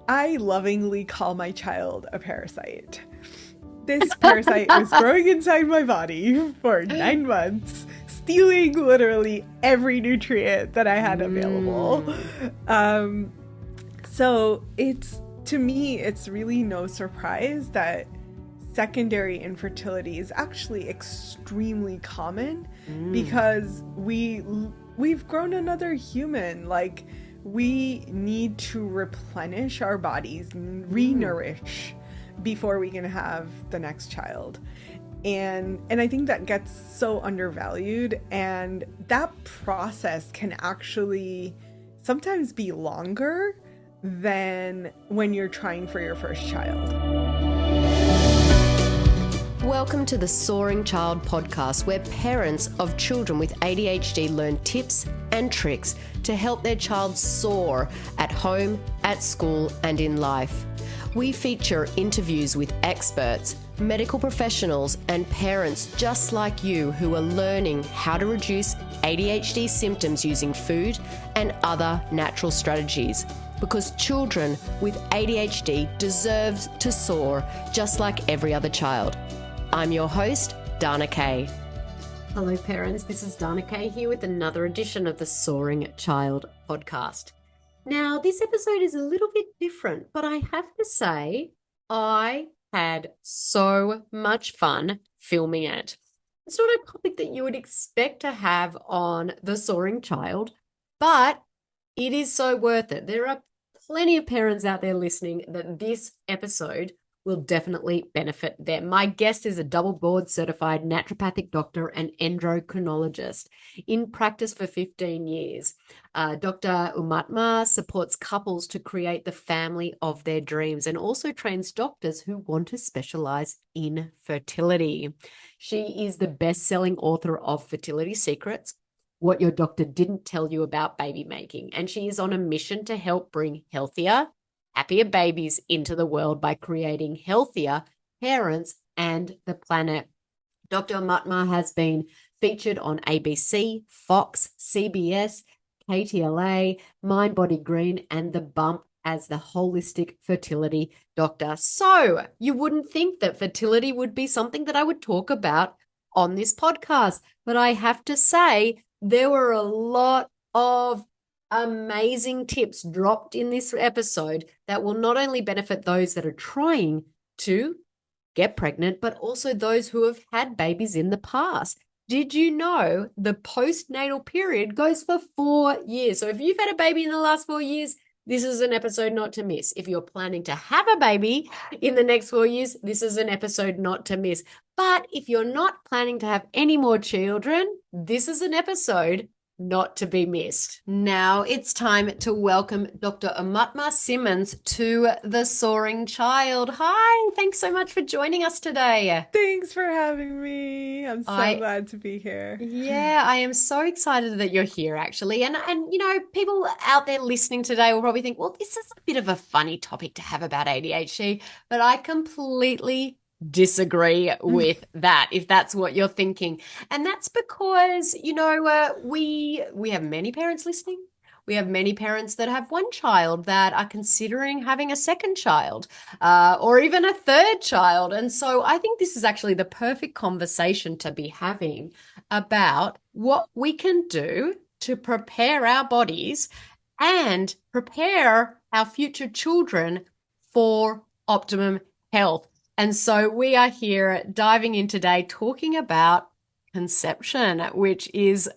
I lovingly call my child a parasite. This parasite was growing inside my body for 9 months, stealing literally every nutrient that I had available. So to me, it's really no surprise that secondary infertility is actually extremely common because we've grown another human. Like, we need to replenish our bodies, re-nourish before we can have the next child. And I think that gets so undervalued, and that process can actually sometimes be longer than when you're trying for your first child. Welcome to the Soaring Child Podcast, where parents of children with ADHD learn tips and tricks to help their child soar at home, at school, and in life. We feature interviews with experts, medical professionals, and parents just like you who are learning how to reduce ADHD symptoms using food and other natural strategies. Because children with ADHD deserve to soar just like every other child. I'm your host, Dana Kay. Hello parents, this is Dana Kay here with another edition of the Soaring Child Podcast. Now, this episode is a little bit different, but I have to say I had so much fun filming it. It's not a topic that you would expect to have on the Soaring Child, but it is so worth it. There are plenty of parents out there listening that this episode will definitely benefit them. My guest is a double board certified naturopathic doctor and endocrinologist in practice for 15 years. Dr. Aumatma supports couples to create the family of their dreams and also trains doctors who want to specialize in fertility. She is the best-selling author of Fertility Secrets, What Your Doctor Didn't Tell You About Baby Making, and she is on a mission to help bring healthier, happier babies into the world by creating healthier parents and the planet. Dr. Aumatma has been featured on ABC, Fox, CBS, KTLA, Mind Body Green, and The Bump as the holistic fertility doctor. So you wouldn't think that fertility would be something that I would talk about on this podcast, but I have to say there were a lot of amazing tips dropped in this episode that will not only benefit those that are trying to get pregnant, but also those who have had babies in the past. Did you know the postnatal period goes for 4 years? So if you've had a baby in the last 4 years, this is an episode not to miss. If you're planning to have a baby in the next 4 years, this is an episode not to miss. But if you're not planning to have any more children, this is an episode not to be missed. Now it's time to welcome Dr. Aumatma Simmons to the Soaring Child. Hi, thanks so much for joining us today. Thanks for having me. I'm so glad to be here. Yeah, I am so excited that you're here actually. And you know, people out there listening today will probably think, well, this is a bit of a funny topic to have about ADHD, but I completely disagree with that, if that's what you're thinking. And that's because, you know, we have many parents listening. We have many parents that have one child that are considering having a second child, or even a third child. And so I think this is actually the perfect conversation to be having about what we can do to prepare our bodies and prepare our future children for optimum health. And so we are here diving in today talking about conception, which is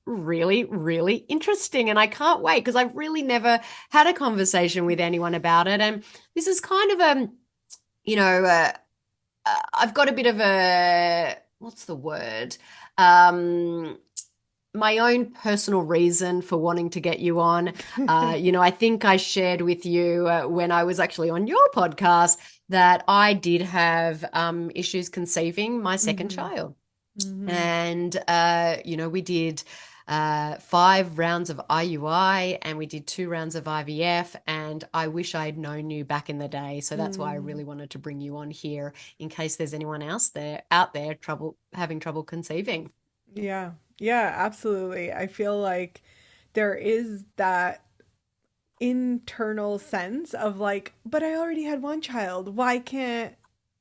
really, really interesting. And I can't wait because I've really never had a conversation with anyone about it. And this is kind of I've got a bit of a, what's the word? My own personal reason for wanting to get you on. I think I shared with you when I was actually on your podcast that I did have issues conceiving my second child. And, we did 5 rounds of IUI and we did 2 rounds of IVF, and I wish I'd known you back in the day. So that's why I really wanted to bring you on here in case there's anyone else out there having trouble conceiving. Yeah, absolutely. I feel like there is that internal sense of like, but I already had one child. Why can't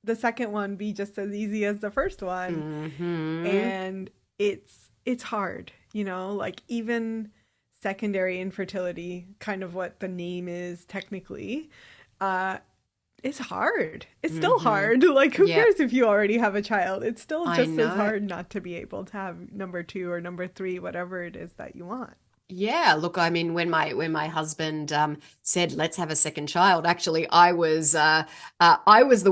the second one be just as easy as the first one? And it's hard, like even secondary infertility, kind of what the name is technically, it's hard. It's still hard. Like, who cares if you already have a child? It's still just as hard not to be able to have number 2 or number 3, whatever it is that you want. Yeah, look, I mean, when my husband said let's have a second child, actually, I was the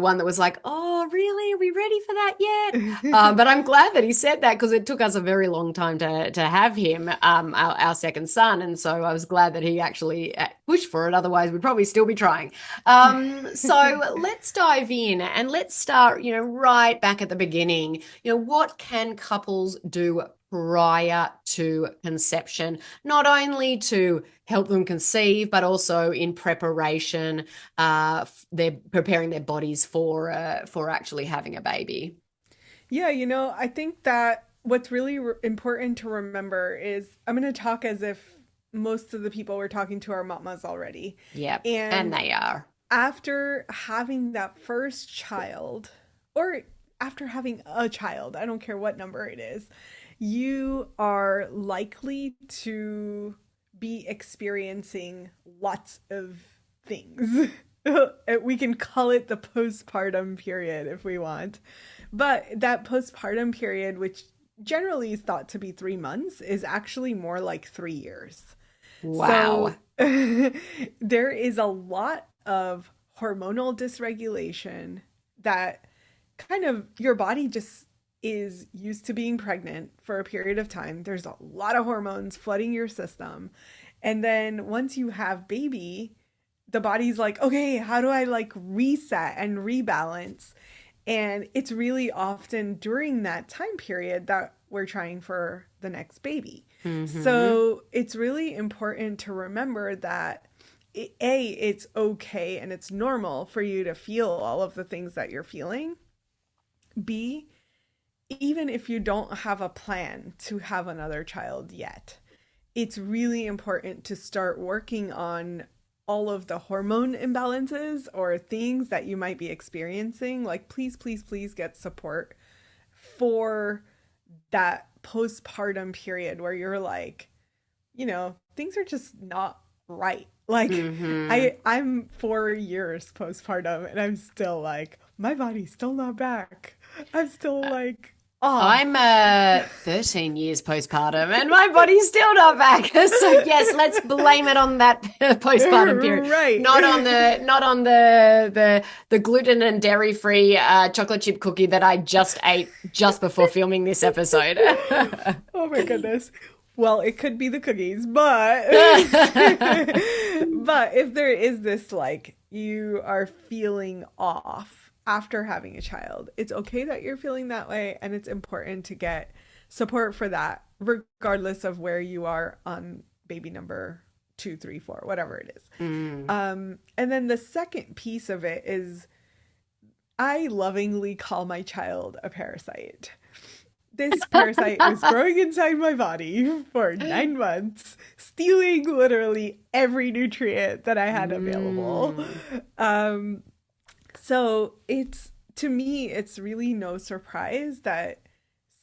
one that was like, oh, really? Are we ready for that yet? But I'm glad that he said that because it took us a very long time to have him, our second son, and so I was glad that he actually pushed for it. Otherwise, we'd probably still be trying. So let's dive in and let's start, right back at the beginning. What can couples do prior to conception, not only to help them conceive, but also in preparation, they're preparing their bodies for actually having a baby. Yeah, I think that what's really important to remember is I'm going to talk as if most of the people we're talking to are Aumatmas already. Yep, and they are. After having that first child, or after having a child, I don't care what number it is, you are likely to be experiencing lots of things. We can call it the postpartum period if we want. But that postpartum period, which generally is thought to be 3 months, is actually more like 3 years. Wow. So there is a lot of hormonal dysregulation that kind of your body just is used to being pregnant for a period of time. There's a lot of hormones flooding your system. And then once you have baby, the body's like, okay, how do I like reset and rebalance? And it's really often during that time period that we're trying for the next baby. So it's really important to remember that it's okay and it's normal for you to feel all of the things that you're feeling. B, even if you don't have a plan to have another child yet, it's really important to start working on all of the hormone imbalances or things that you might be experiencing. Like, please, please, please get support for that postpartum period where you're like, things are just not right. Like, I'm 4 years postpartum and I'm still like, my body's still not back. I'm still like, I'm 13 years postpartum and my body's still not back. So yes, let's blame it on that postpartum period. Right. Not on the gluten and dairy free chocolate chip cookie that I just ate just before filming this episode. Oh my goodness. Well, it could be the cookies, but but if there is this like you are feeling off after having a child, it's okay that you're feeling that way, and it's important to get support for that regardless of where you are on baby number 2, 3, 4, whatever it is. And then the second piece of it is I lovingly call my child a parasite. This parasite was growing inside my body for 9 months, stealing literally every nutrient that I had available. So to me, it's really no surprise that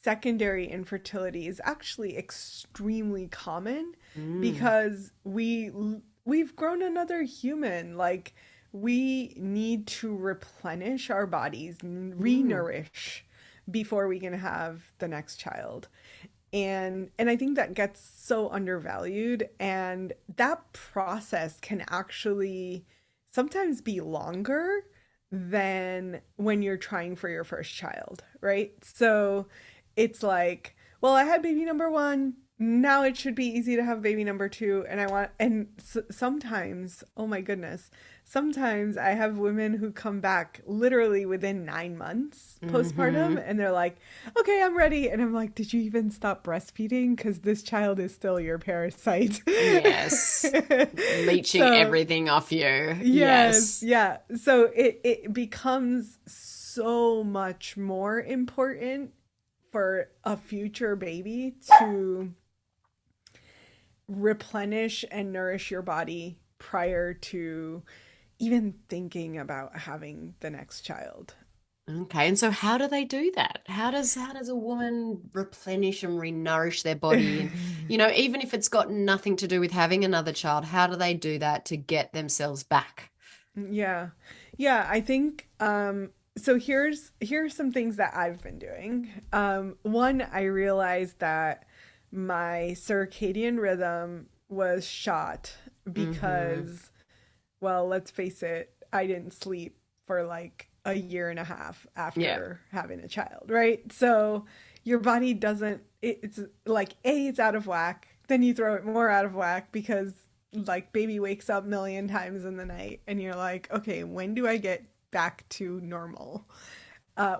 secondary infertility is actually extremely common because we've grown another human. Like, we need to replenish our bodies, re-nourish before we can have the next child. And I think that gets so undervalued, and that process can actually sometimes be longer than when you're trying for your first child, right? So it's like, well, I had baby number 1, now it should be easy to have baby number 2, and sometimes, oh my goodness, sometimes I have women who come back literally within 9 months postpartum, and they're like, okay, I'm ready. And I'm like, did you even stop breastfeeding? Because this child is still your parasite. Yes. Leeching everything off you. Yes. Yeah. So it becomes so much more important for a future baby to replenish and nourish your body prior to even thinking about having the next child. Okay, and so how do they do that? How does a woman replenish and re-nourish their body? And even if it's got nothing to do with having another child, how do they do that to get themselves back? Yeah. Yeah, I think so here's some things that I've been doing. One, I realized that my circadian rhythm was shot because, well, let's face it, I didn't sleep for like a year and a half after having a child, right? So your body doesn't, it's like, it's out of whack. Then you throw it more out of whack because like baby wakes up a million times in the night and you're like, okay, when do I get back to normal?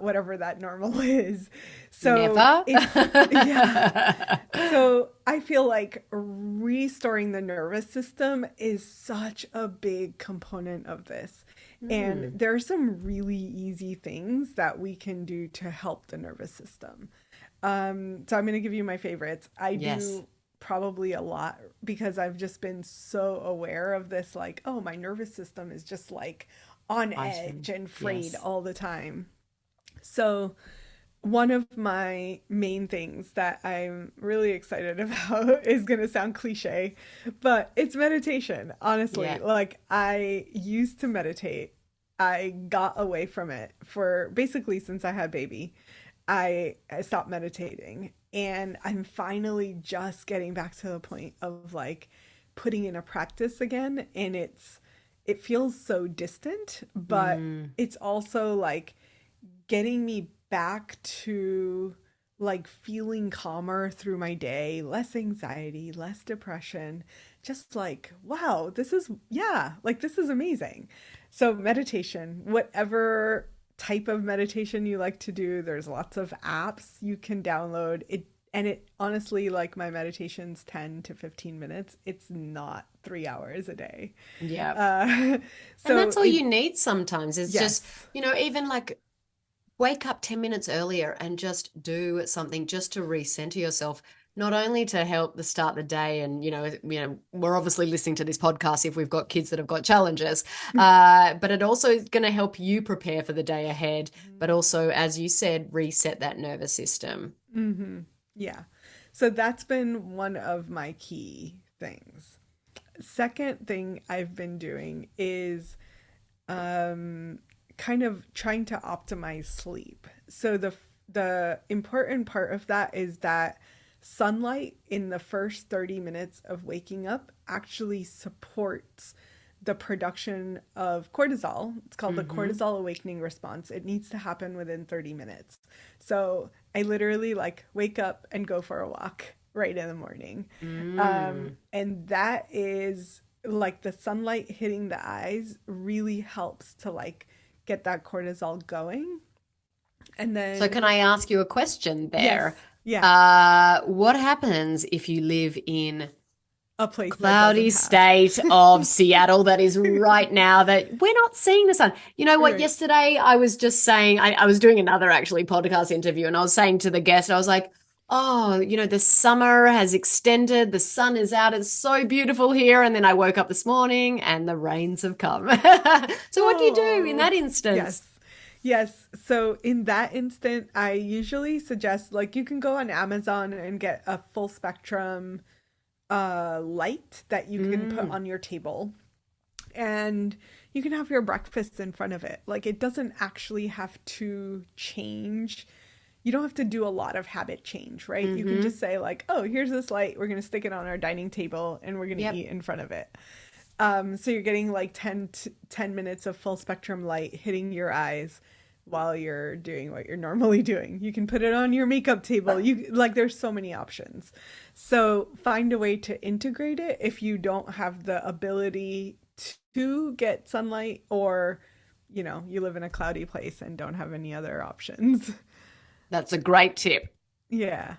Whatever that normal is. So Never. yeah. So I feel like restoring the nervous system is such a big component of this. And there are some really easy things that we can do to help the nervous system. So I'm going to give you my favorites. I do probably a lot because I've just been so aware of this, like, oh, my nervous system is just like on edge and frayed all the time. So one of my main things that I'm really excited about is going to sound cliche, but it's meditation. Honestly, like I used to meditate. I got away from it for basically since I had baby. I stopped meditating, and I'm finally just getting back to the point of like putting in a practice again. And it feels so distant, but it's also like getting me back to like feeling calmer through my day, less anxiety, less depression, just like, wow, this is amazing. So meditation, whatever type of meditation you like to do, there's lots of apps you can download. It honestly, like my meditation's 10 to 15 minutes. It's not 3 hours a day. Yeah. So and that's all you need sometimes is just, even like wake up 10 minutes earlier and just do something just to recenter yourself, not only to help the start the day. And, we're obviously listening to this podcast if we've got kids that have got challenges, but it also is going to help you prepare for the day ahead, but also, as you said, reset that nervous system. Mm-hmm. Yeah. So that's been one of my key things. Second thing I've been doing is kind of trying to optimize sleep. So the important part of that is that sunlight in the first 30 minutes of waking up actually supports the production of cortisol. It's called the cortisol awakening response. It needs to happen within 30 minutes. So I literally like wake up and go for a walk right in the morning. And that is like the sunlight hitting the eyes really helps to like get that cortisol going. And then, so can I ask you a question there? Yes. Yeah. What happens if you live in a place cloudy state of Seattle that is right now that we're not seeing the sun? You know what? Right. Yesterday I was just saying, I was doing another actually podcast interview, and I was saying to the guest, I was like, oh, the summer has extended. The sun is out. It's so beautiful here. And then I woke up this morning and the rains have come. So what do you do in that instance? Yes. So in that instant, I usually suggest like you can go on Amazon and get a full spectrum light that you can put on your table. And you can have your breakfast in front of it. Like it doesn't actually have to change. You don't have to do a lot of habit change, right? You can just say like, oh, here's this light. We're going to stick it on our dining table and we're going to eat in front of it. So you're getting like 10 minutes of full spectrum light hitting your eyes while you're doing what you're normally doing. You can put it on your makeup table. There's so many options. So find a way to integrate it if you don't have the ability to get sunlight, or, you live in a cloudy place and don't have any other options. That's a great tip. Yeah.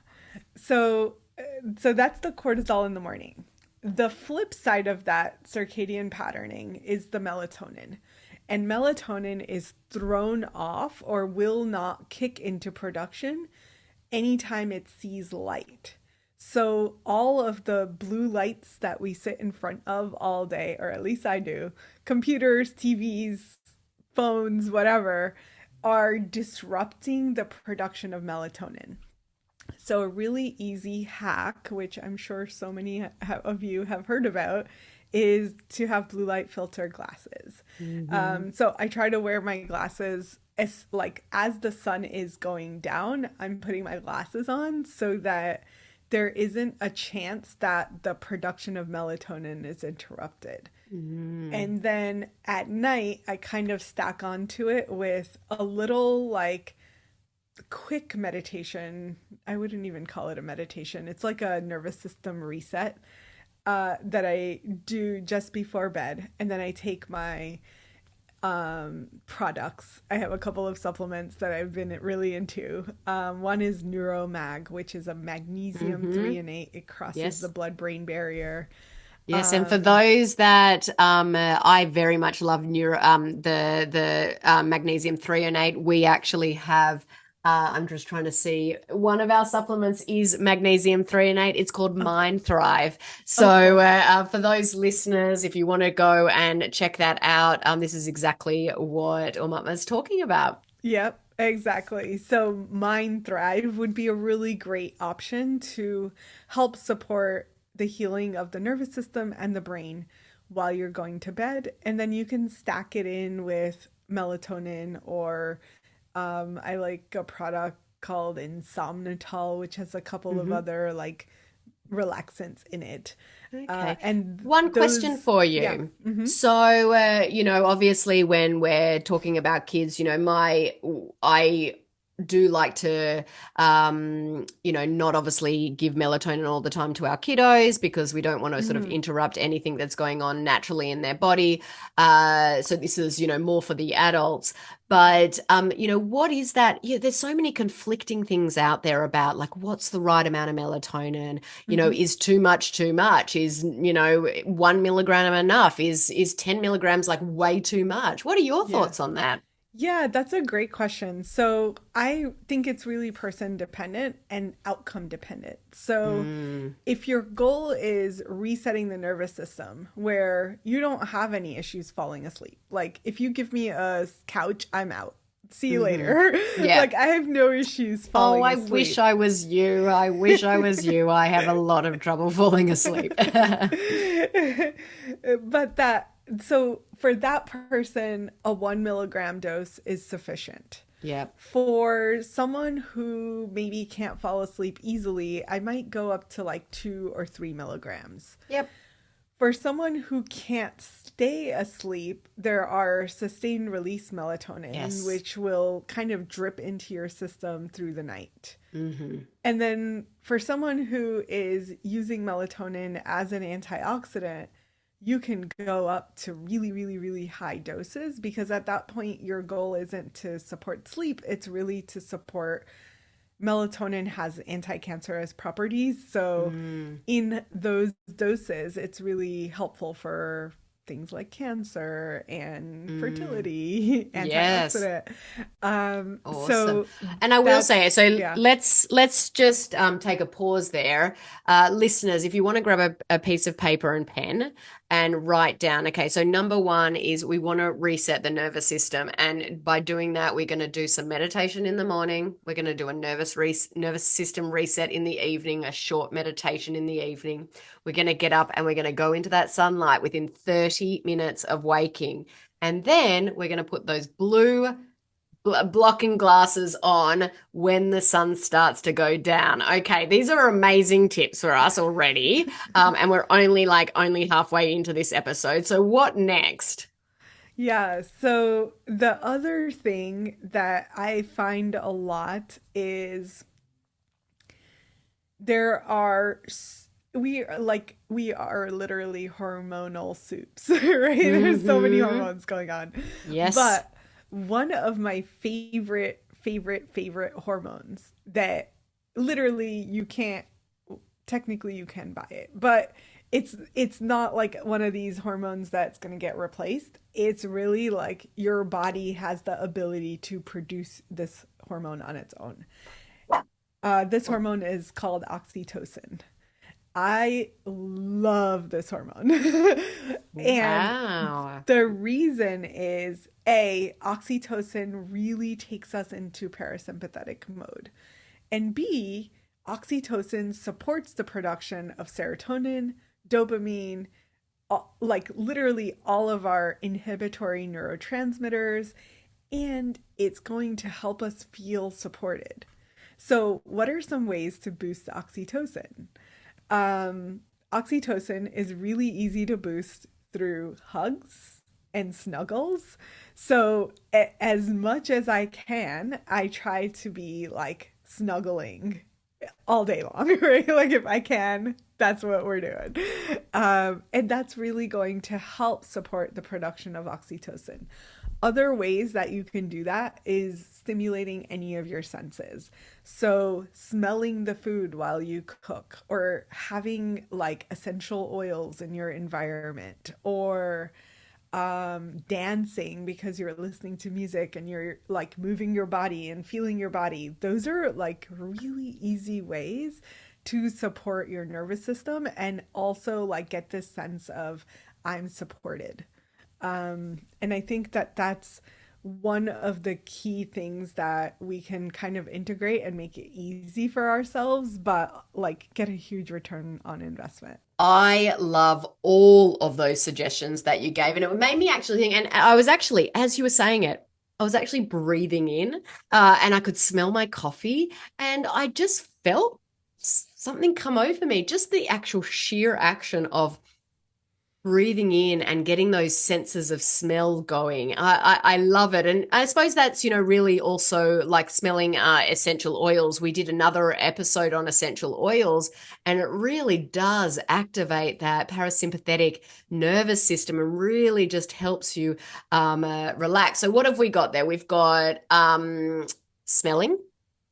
So that's the cortisol in the morning. The flip side of that circadian patterning is the melatonin. And melatonin is thrown off or will not kick into production anytime it sees light. So all of the blue lights that we sit in front of all day, or at least I do, computers, TVs, phones, whatever, are disrupting the production of melatonin. So a really easy hack, which I'm sure so many of you have heard about, is to have blue light filter glasses. So I try to wear my glasses as the sun is going down, I'm putting my glasses on so that there isn't a chance that the production of melatonin is interrupted. And then at night, I kind of stack onto it with a little like quick meditation. I wouldn't even call it a meditation. It's like a nervous system reset that I do just before bed. And then I take my products. I have a couple of supplements that I've been really into. One is Neuromag, which is a magnesium 3 and 8. It crosses the blood-brain barrier. Yes, and for those that I very much love the magnesium 3 and 8. We actually have. I'm just trying to see. One of our supplements is magnesium 3 and 8. It's called Mind Thrive. So for those listeners, if you want to go and check that out, this is exactly what Aumatma is talking about. Yep, exactly. So Mind Thrive would be a really great option to help support the healing of the nervous system and the brain while you're going to bed. And then you can stack it in with melatonin or I like a product called Insomnitol, which has a couple of other like relaxants in it. Okay. And one question for you. Yeah. So, obviously when we're talking about kids, I do like to, not obviously give melatonin all the time to our kiddos because we don't want to sort of interrupt anything that's going on naturally in their body. So this is, more for the adults. But, what is that? Yeah, there's so many conflicting things out there about like what's the right amount of melatonin? Is too much too much? Is, 1 milligram enough? Is 10 milligrams like way too much? What are your thoughts on that? Yeah, that's a great question. So I think it's really person dependent and outcome dependent. So if your goal is resetting the nervous system where you don't have any issues falling asleep, like if you give me a couch, I'm out. See you later. Yeah. Like I have no issues falling asleep. I wish I was you. I wish I was you. I have a lot of trouble falling asleep. So for that person, a 1 milligram dose is sufficient. Yeah. For someone who maybe can't fall asleep easily, I might go up to like 2 or 3 milligrams. Yep. For someone who can't stay asleep, there are sustained release melatonin, which will kind of drip into your system through the night. And then for someone who is using melatonin as an antioxidant, you can go up to really, really, really high doses because at that point, your goal isn't to support sleep. It's really to support melatonin has anti-cancerous properties. So in those doses, it's really helpful for things like cancer and fertility, antioxidant. Awesome. So and I will say, let's just take a pause there. Listeners, if you want to grab a piece of paper and pen and write down, okay, so number one is we want to reset the nervous system. And by doing that, we're going to do some meditation in the morning. We're going to do a nervous system reset in the evening, a short meditation in the evening. We're going to get up and we're going to go into that sunlight within 30 minutes of waking. And then we're going to put those blue blocking glasses on when the sun starts to go down. Okay, these are amazing tips for us already. And we're only halfway into this episode. So what next? Yeah, so the other thing that I find a lot is we are literally hormonal soups, right? There's so many hormones going on. Yes. But one of my favorite hormones that literally you can buy it, but it's not like one of these hormones that's going to get replaced. It's really like your body has the ability to produce this hormone on its own. This hormone is called oxytocin. I love this hormone. And Wow. the reason is A, oxytocin really takes us into parasympathetic mode. And B, oxytocin supports the production of serotonin, dopamine, like literally all of our inhibitory neurotransmitters, and it's going to help us feel supported. So, what are some ways to boost oxytocin? Oxytocin is really easy to boost through hugs and snuggles. So, as much as I can, I try to be like snuggling all day long, right? Like if I can, that's what we're doing. And that's really going to help support the production of oxytocin. Other ways that you can do that is stimulating any of your senses. So, smelling the food while you cook, or having like essential oils in your environment, or dancing because you're listening to music and you're like moving your body and feeling your body. Those are like really easy ways to support your nervous system and also like get this sense of I'm supported. And I think that that's one of the key things that we can kind of integrate and make it easy for ourselves, but like get a huge return on investment. I love all of those suggestions that you gave. And it made me actually think, and I was actually, as you were saying it, I was actually breathing in and I could smell my coffee and I just felt something come over me. Just the actual sheer action of breathing in and getting those senses of smell going. I love it. And I suppose that's, really also like smelling essential oils. We did another episode on essential oils, and it really does activate that parasympathetic nervous system and really just helps you relax. So what have we got there? We've got smelling,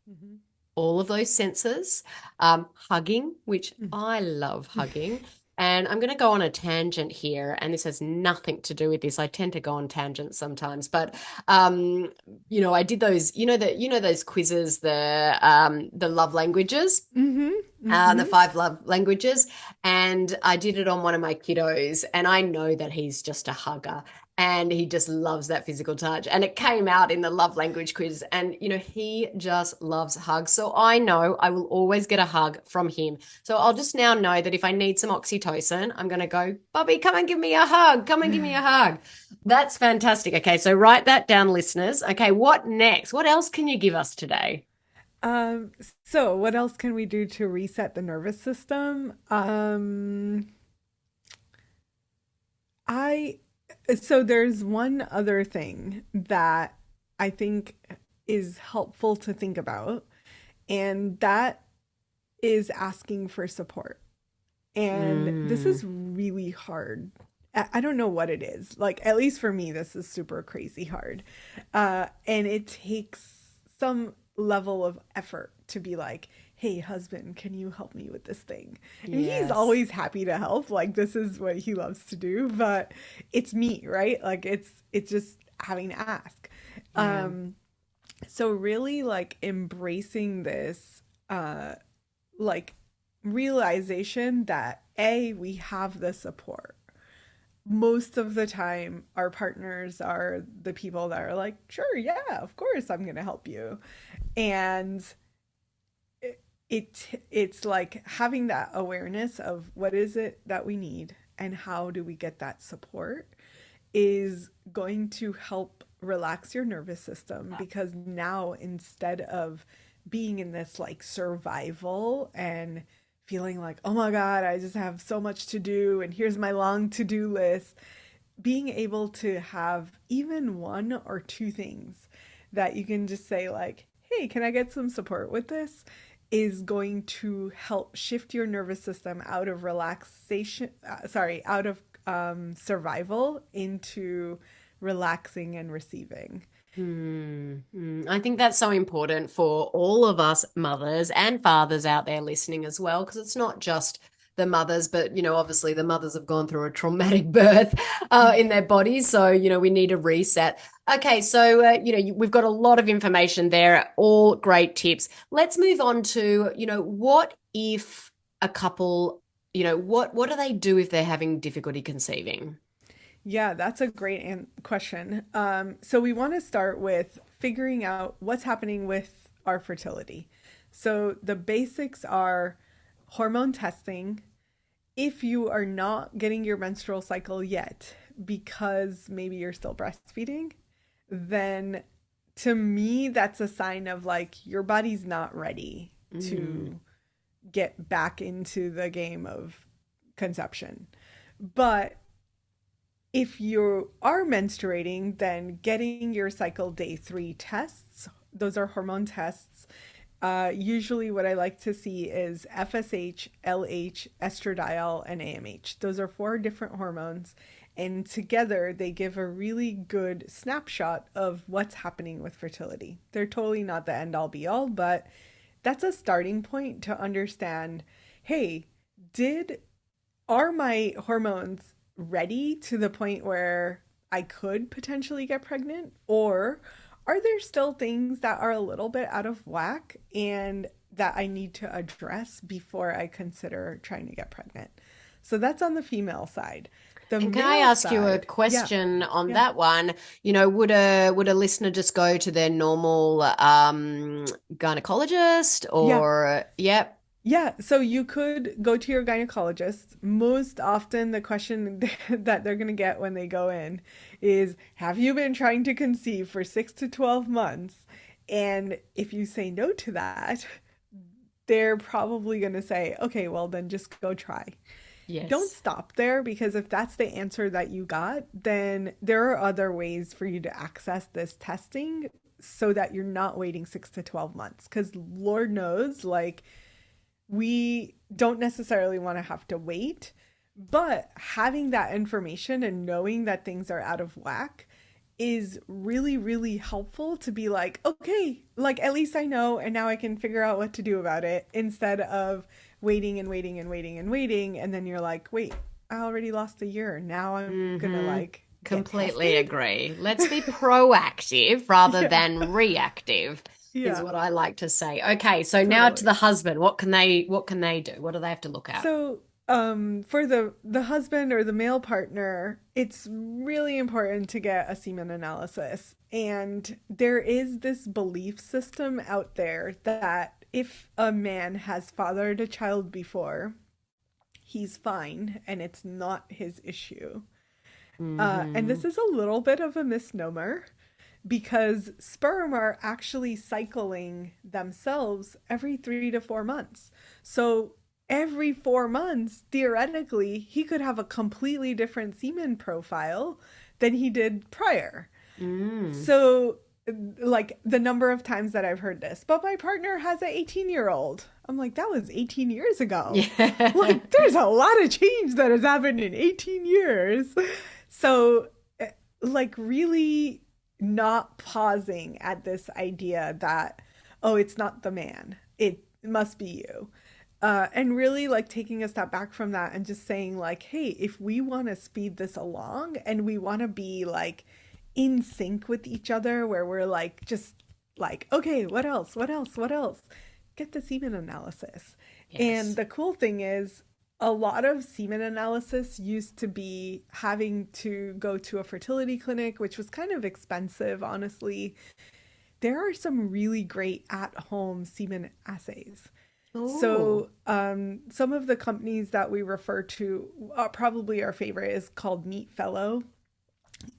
Mm-hmm. all of those senses, hugging, which I love hugging. And I'm going to go on a tangent here, and this has nothing to do with this. I tend to go on tangents sometimes, but I did those, those quizzes, the love languages, Mm-hmm. the Mm-hmm. 5 love languages, and I did it on one of my kiddos, and I know that he's just a hugger. And he just loves that physical touch. And it came out in the love language quiz. And, he just loves hugs. So I know I will always get a hug from him. So I'll just now know that if I need some oxytocin, I'm going to go, Bobby, come and give me a hug. Come and give me a hug. That's fantastic. Okay. So write that down, listeners. Okay. What next? What else can you give us today? Um, so what else can we do to reset the nervous system? I so there's one other thing that I think is helpful to think about, and that is asking for support. And this Mm, is really hard. I don't know what it is. Like, at least for me, this is super crazy hard. And it takes some level of effort to be like, hey, husband, can you help me with this thing? And he's yes. always happy to help. Like, this is what he loves to do, but it's me, right? Like, it's just having to ask. Yeah. Um, so really like embracing this like realization that A, we have the support. Most of the time, our partners are the people that are like, sure, yeah, of course, I'm going to help you. And it's like having that awareness of what is it that we need and how do we get that support is going to help relax your nervous system, because now instead of being in this like survival and feeling like, oh my God, I just have so much to do and here's my long to do list, being able to have even one or two things that you can just say, like, hey, can I get some support with this? Is going to help shift your nervous system out of relaxation, out of survival into relaxing and receiving. I think that's so important for all of us mothers and fathers out there listening as well, because it's not just the mothers, but, obviously the mothers have gone through a traumatic birth in their bodies. So, we need a reset. Okay. So, we've got a lot of information there, all great tips. Let's move on to, what if a couple, what do they do if they're having difficulty conceiving? Yeah, that's a great question. So we want to start with figuring out what's happening with our fertility. So the basics are hormone testing. If you are not getting your menstrual cycle yet because maybe you're still breastfeeding, then to me, that's a sign of like your body's not ready to get back into the game of conception. But if you are menstruating, then getting your cycle day 3 tests, those are hormone tests. Usually what I like to see is FSH, LH, estradiol, and AMH. Those are 4 different hormones, and together they give a really good snapshot of what's happening with fertility. They're totally not the end all be all, but that's a starting point to understand, hey, are my hormones ready to the point where I could potentially get pregnant? Or are there still things that are a little bit out of whack and that I need to address before I consider trying to get pregnant? So that's on the female side. And can I ask you a question on that one? Would a listener just go to their normal gynecologist or Yeah, so you could go to your gynecologist. Most often the question that they're going to get when they go in is, have you been trying to conceive for 6 to 12 months? And if you say no to that, they're probably going to say, okay, well then just go try. Yes. Don't stop there, because if that's the answer that you got, then there are other ways for you to access this testing so that you're not waiting 6 to 12 months. Because Lord knows, like, we don't necessarily want to have to wait, but having that information and knowing that things are out of whack is really, really helpful to be like, okay, like at least I know, and now I can figure out what to do about it, instead of waiting and waiting and waiting and waiting. And then you're like, wait, I already lost a year. Now I'm gonna like completely agree. Let's be proactive rather than reactive. Is what I like to say. Okay, so now to the husband. What can they do? What do they have to look at? So for the husband or the male partner, it's really important to get a semen analysis. And there is this belief system out there that if a man has fathered a child before, he's fine and it's not his issue. And this is a little bit of a misnomer, because sperm are actually cycling themselves every 3 to 4 months. So every 4 months, theoretically, he could have a completely different semen profile than he did prior. So like the number of times that I've heard this, but my partner has an 18-year-old. I'm like, that was 18 years ago. Yeah. Like, there's a lot of change that has happened in 18 years. So like really not pausing at this idea that, oh, it's not the man, it must be you. And really like taking a step back from that and just saying like, hey, if we want to speed this along and we want to be like in sync with each other, where we're like, just like, okay, what else? Get the semen analysis. Yes. And the cool thing is, a lot of semen analysis used to be having to go to a fertility clinic, which was kind of expensive, honestly. There are some really great at-home semen assays. Ooh. So some of the companies that we refer to, probably our favorite is called Meet Fellow.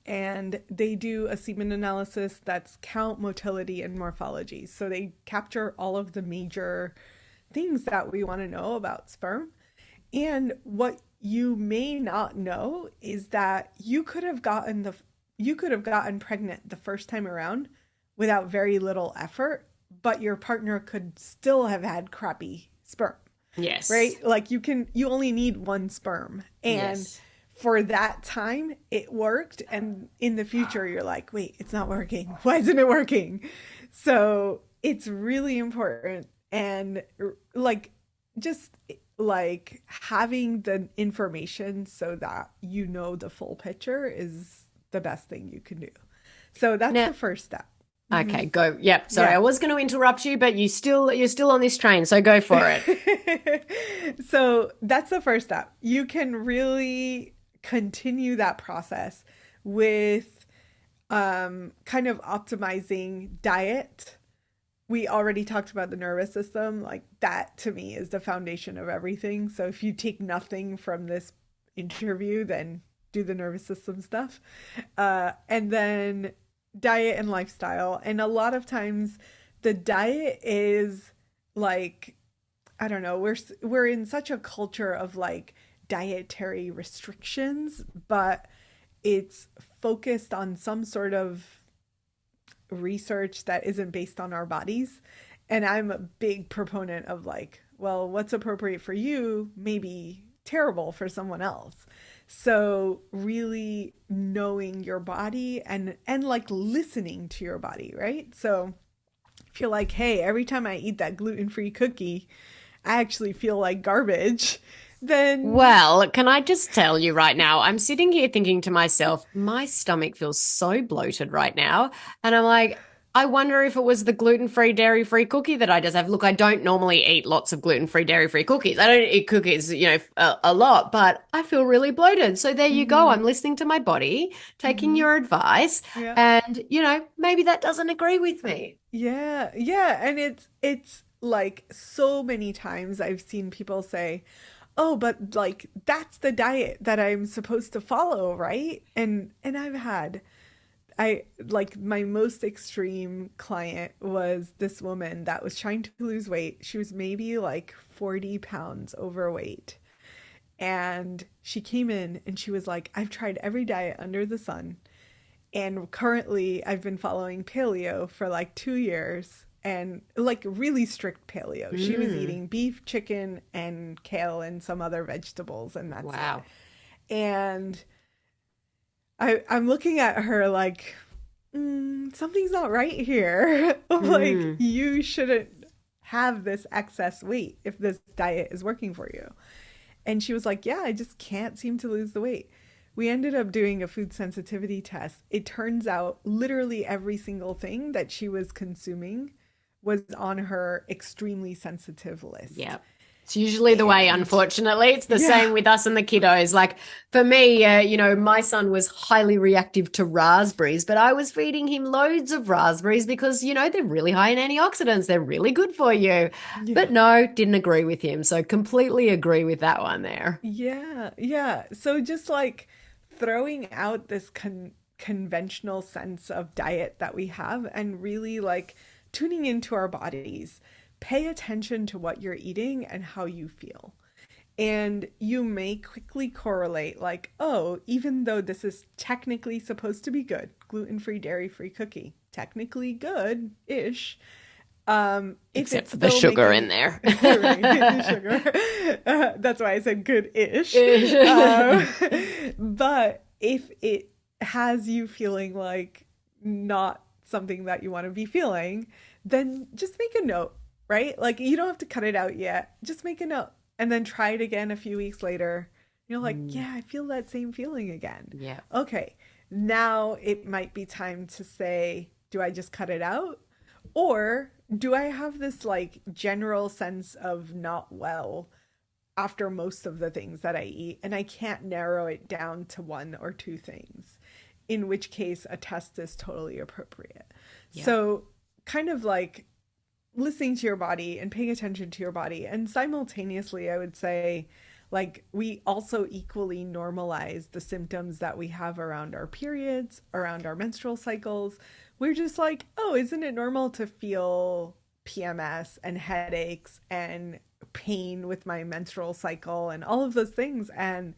And they do a semen analysis that's count, motility, and morphology. So they capture all of the major things that we want to know about sperm. And what you may not know is that you could have gotten pregnant the first time around without very little effort, but your partner could still have had crappy sperm. Yes. Right? Like you only need one sperm. And for that time it worked, and in the future you're like, wait, it's not working. Why isn't it working? So it's really important. And like, just like having the information so that you know the full picture is the best thing you can do. So that's Now, the first step. okay, go. Yep. Sorry, Yeah. I was going to interrupt you, but you're still on this train, so go for it. So that's the first step. You can really continue that process with kind of optimizing diet. We already talked about the nervous system. Like that to me is the foundation of everything. So if you take nothing from this interview, then do the nervous system stuff. And then diet and lifestyle. And a lot of times the diet is like, I don't know, we're in such a culture of like dietary restrictions, but it's focused on some sort of research that isn't based on our bodies. And I'm a big proponent of like, well, what's appropriate for you may be terrible for someone else. So really knowing your body and like listening to your body, right? So if you're like, hey, every time I eat that gluten-free cookie, I actually feel like garbage, then Well, can I just tell you right now, I'm sitting here thinking to myself, my stomach feels so bloated right now. And I'm like, I wonder if it was the gluten-free, dairy-free cookie that I just have. Look, I don't normally eat lots of gluten-free, dairy-free cookies. I don't eat cookies, a lot, but I feel really bloated. So there you go. I'm listening to my body, taking your advice, yeah. and, maybe that doesn't agree with me. Yeah. Yeah. And it's like so many times I've seen people say, oh, but like that's the diet that I'm supposed to follow, right? And I like my most extreme client was this woman that was trying to lose weight. She was maybe like 40 pounds overweight. And she came in and she was like, I've tried every diet under the sun. And currently I've been following paleo for like 2 years. And like really strict paleo. She was eating beef, chicken, and kale and some other vegetables, and that's Wow. it. And I'm looking at her like, something's not right here. Like you shouldn't have this excess weight if this diet is working for you. And she was like, yeah, I just can't seem to lose the weight. We ended up doing a food sensitivity test. It turns out literally every single thing that she was consuming was on her extremely sensitive list. Yeah. It's usually the way, unfortunately. It's the same with us and the kiddos. Like for me, my son was highly reactive to raspberries, but I was feeding him loads of raspberries because, they're really high in antioxidants. They're really good for you. Yeah. But no, didn't agree with him. So completely agree with that one there. Yeah. Yeah. So just like throwing out this conventional sense of diet that we have and really like tuning into our bodies, pay attention to what you're eating and how you feel. And you may quickly correlate like, oh, even though this is technically supposed to be good, gluten-free, dairy-free cookie, technically good-ish. Except for the sugar in there. Right, the sugar. That's why I said good-ish. But if it has you feeling like not something that you want to be feeling, then just make a note, right? Like you don't have to cut it out yet. Just make a note and then try it again a few weeks later. You're like, yeah, I feel that same feeling again. Yeah. Okay. Now it might be time to say, do I just cut it out? Or do I have this like general sense of not well after most of the things that I eat and I can't narrow it down to one or two things? In which case a test is totally appropriate. Yeah. So kind of like listening to your body and paying attention to your body. And simultaneously, I would say, like, we also equally normalize the symptoms that we have around our periods, around our menstrual cycles. We're just like, oh, isn't it normal to feel PMS and headaches and pain with my menstrual cycle and all of those things? And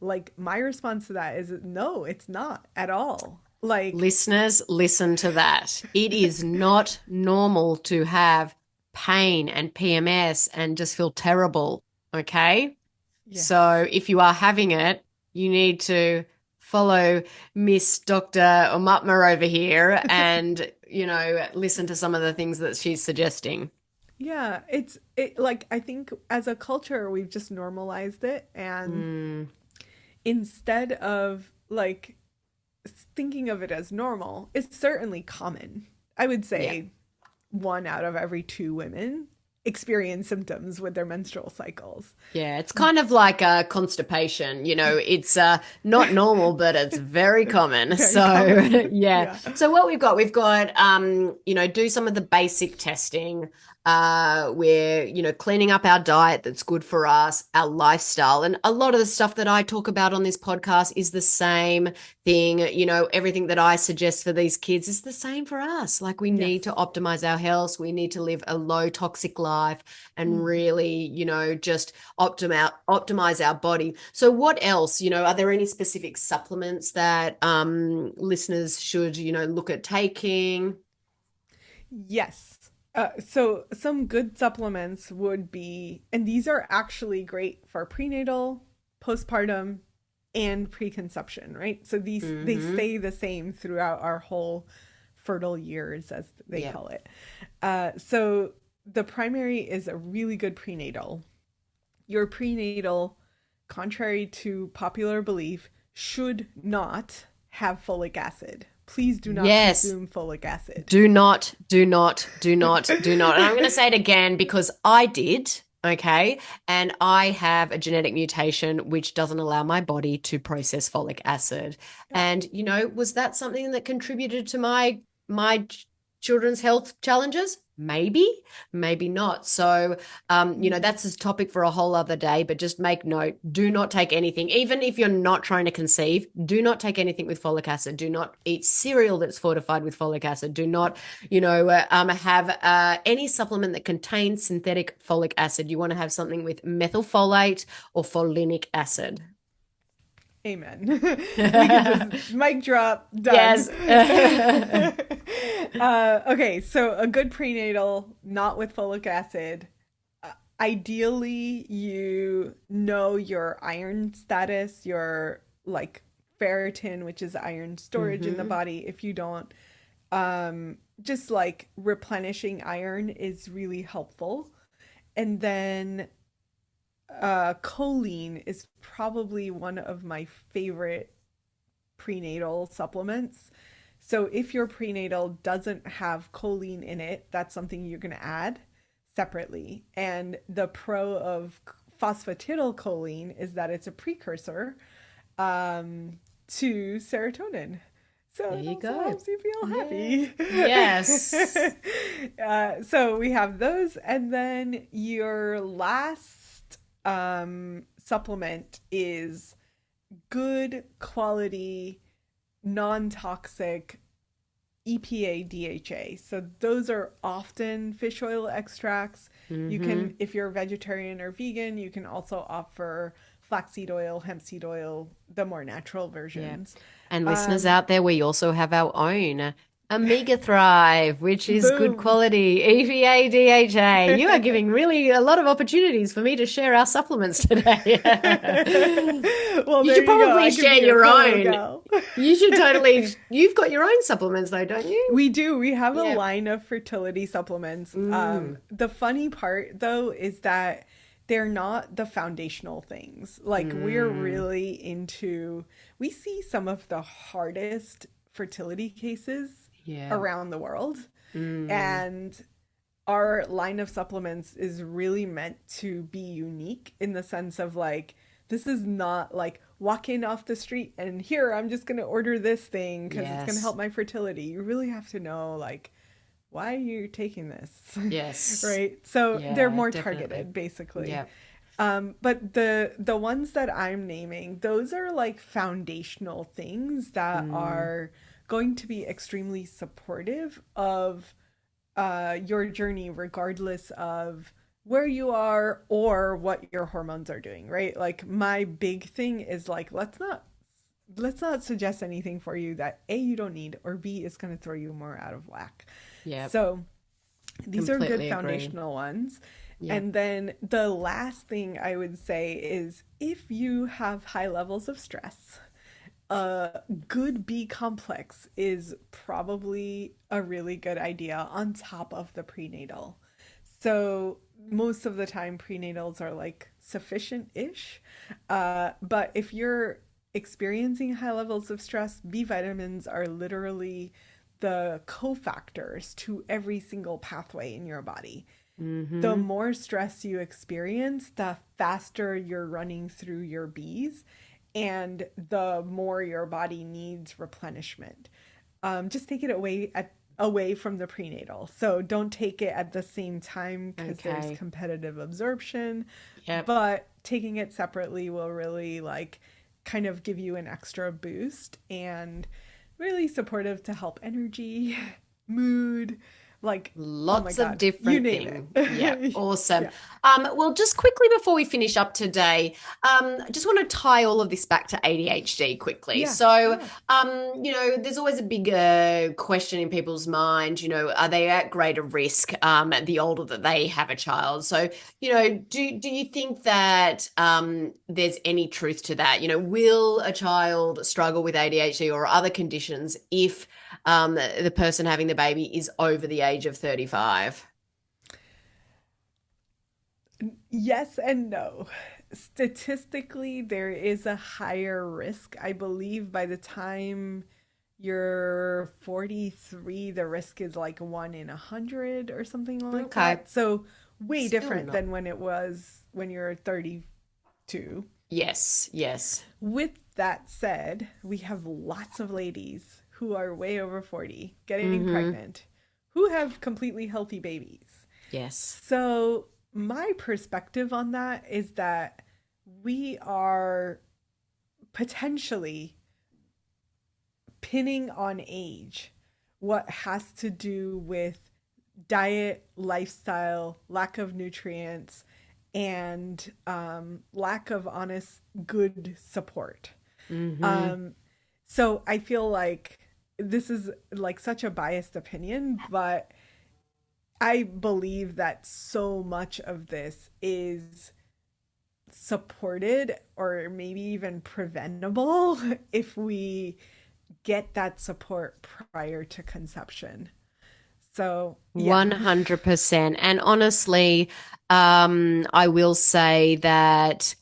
like my response to that is no, it's not at all. Like listeners, listen to that. It is not normal to have pain and PMS and just feel terrible. Okay. Yes. So if you are having it, you need to follow Miss Dr. Aumatma over here and, listen to some of the things that she's suggesting. Yeah, it like I think as a culture we've just normalized it, and Mm, instead of like thinking of it as normal, it's certainly common. I would yeah. say 1 out of every 2 women experience symptoms with their menstrual cycles. Yeah, it's kind of like constipation. It's not normal, but it's very common. Very So, common. yeah. Yeah. So what we've got, do some of the basic testing. We're, cleaning up our diet that's good for us, our lifestyle. And a lot of the stuff that I talk about on this podcast is the same thing. Everything that I suggest for these kids is the same for us. Like we need to Yes. optimize our health. We need to live a low toxic life and Mm. really, just optimize our body. So what else? Are there any specific supplements that listeners should, look at taking? Yes. So some good supplements would be, and these are actually great for prenatal, postpartum, and preconception, right? So they Mm-hmm. stay the same throughout our whole fertile years, as they Yeah. call it. So the primary is a really good prenatal. Your prenatal, contrary to popular belief, should not have folic acid. Please do not Yes. consume folic acid. Do not, do not, do not, do not. And I'm going to say it again because I did. Okay. And I have a genetic mutation which doesn't allow my body to process folic acid. Yeah. And, was that something that contributed to my children's health challenges? Maybe, maybe not. So, Mhm. that's a topic for a whole other day, but just make note, do not take anything, even if you're not trying to conceive, do not take anything with folic acid. Do not eat cereal that's fortified with folic acid. Do not, have any supplement that contains synthetic folic acid. You want to have something with methylfolate or folinic acid. Amen. We could just mic drop, done. Yes. Okay, so a good prenatal, not with folic acid. Ideally, you know your iron status, your like ferritin, which is iron storage in the Hmm. body. If you don't, just like replenishing iron is really helpful. And then choline is probably one of my favorite prenatal supplements. So if your prenatal doesn't have choline in it, that's something you're going to add separately. And the pro of phosphatidylcholine is that it's a precursor to serotonin. So There it you also go. helps you feel Yeah. happy. Yes. So we have those. And then your last supplement is good quality, non toxic EPA DHA. So those are often fish oil extracts. You can, Hmm. if you're a vegetarian or vegan, you can also opt for flaxseed oil, hemp seed oil, the more natural Yeah. versions. And listeners Um, out there, we also have our own Omega Thrive, which is good Boom. quality EVA DHA. You are giving really a lot of opportunities for me to share our supplements today. Well, You there should you go. probably I can share be your your promo own. gal. You should totally, you've got your own supplements though, don't you? We do. We have a Yeah. line of fertility supplements. Mm. The funny part, though, is that they're not the foundational things. Like, we're Mm. really into, we see some of the hardest fertility cases Yeah. around the world. Mm. And our line of supplements is really meant to be unique in the sense of like, this is not like walking off the street and here I'm just going to order this thing because it's going to Yes. help my fertility. You really have to know like why you're taking this. Yes. Right? So they're Yeah, more definitely. targeted basically. Yeah. But the ones that I'm naming, those are like foundational things that Mm. are going to be extremely supportive of your journey, regardless of where you are or what your hormones are doing, right? Like my big thing is like let's not suggest anything for you that A, you don't need, or B, is going to throw you more out of whack. Yeah. So these are good Completely agree. foundational ones. Yeah. And then the last thing I would say is if you have high levels of stress, a good B complex is probably a really good idea on top of the prenatal. So most of the time prenatals are like sufficient-ish. But if you're experiencing high levels of stress, B vitamins are literally the cofactors to every single pathway in your body. The more stress you experience, the faster you're running through your Bs and the more your body needs replenishment. Just take it away from the prenatal. So don't take it at the same time because there's competitive absorption. But taking it separately will really like kind of give you an extra boost and really supportive to help energy, mood, like lots of different things. Yeah, awesome. Yeah. Well, just quickly before we finish up today, I just want to tie all of this back to ADHD quickly. Yeah. So, you know, there's always a big question in people's mind, you know, are they at greater risk the older that they have a child? So, you know, do you think that there's any truth to that? You know, will a child struggle with ADHD or other conditions if the person having the baby is over the age of 35? Yes and no. Statistically, there is a higher risk. I believe by the time you're 43, the risk is like 1 in 100 or something like that. So way Still different not. than when it was when you're 32. Yes. With that said, we have lots of ladies who are way over 40 getting pregnant who have completely healthy babies. Yes. So my perspective on that is that we are potentially pinning on age what has to do with diet, lifestyle, lack of nutrients, and lack of honest, good support. So I feel like this is like such a biased opinion, but I believe that so much of this is supported or maybe even preventable if we get that support prior to conception. So 100%. And honestly, I will say that,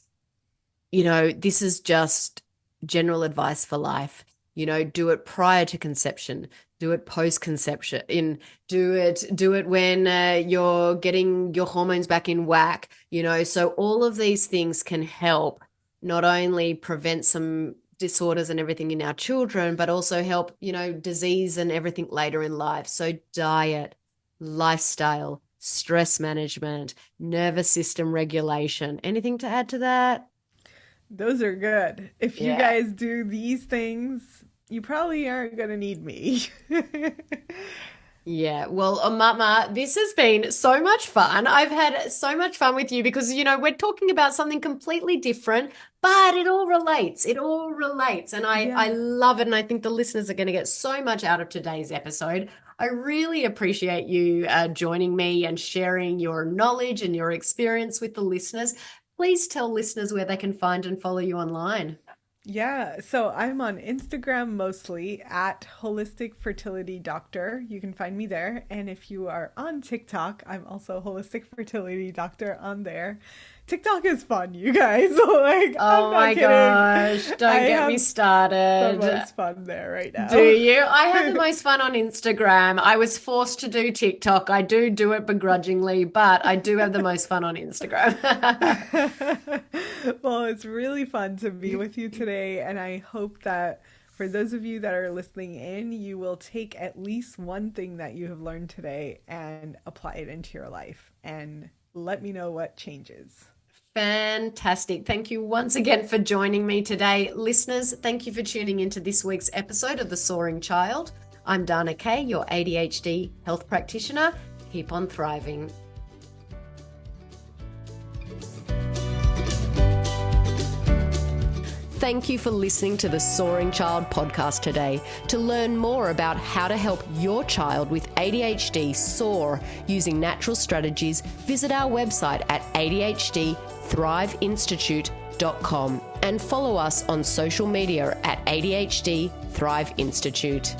you know, this is just general advice for life. You know, do it prior to conception, do it post-conception, do it when you're getting your hormones back in whack, you know. So all of these things can help not only prevent some disorders and everything in our children, but also help, you know, disease and everything later in life. So diet, lifestyle, stress management, nervous system regulation. Anything to add to that? those are good. If you guys do these things, you probably aren't going to need me. Yeah, well, Aumatma, this has been so much fun. I've had so much fun with you because, you know, we're talking about something completely different, but it all relates. It all relates. And I love it. And I think the listeners are going to get so much out of today's episode. I really appreciate you joining me and sharing your knowledge and your experience with the listeners. Please tell listeners where they can find and follow you online. Yeah, so I'm on Instagram mostly at Holistic Fertility Doctor. You can find me there. And if you are on TikTok, I'm also Holistic Fertility Doctor on there. TikTok is fun, you guys. Like, oh my gosh, don't get me started. The most fun there right now. Do you? I have the most fun on Instagram. I was forced to do TikTok. I do it begrudgingly, but I do have the most fun on Instagram. Well, it's really fun to be with you today, and I hope that for those of you that are listening in, you will take at least one thing that you have learned today and apply it into your life, and let me know what changes. Fantastic. Thank you once again for joining me today. Listeners, thank you for tuning into this week's episode of The Soaring Child. I'm Dana Kay, your ADHD health practitioner. Keep on thriving. Thank you for listening to the Soaring Child podcast today. To learn more about how to help your child with ADHD soar using natural strategies, visit our website at ADHDthriveinstitute.com and follow us on social media at ADHD Thrive Institute.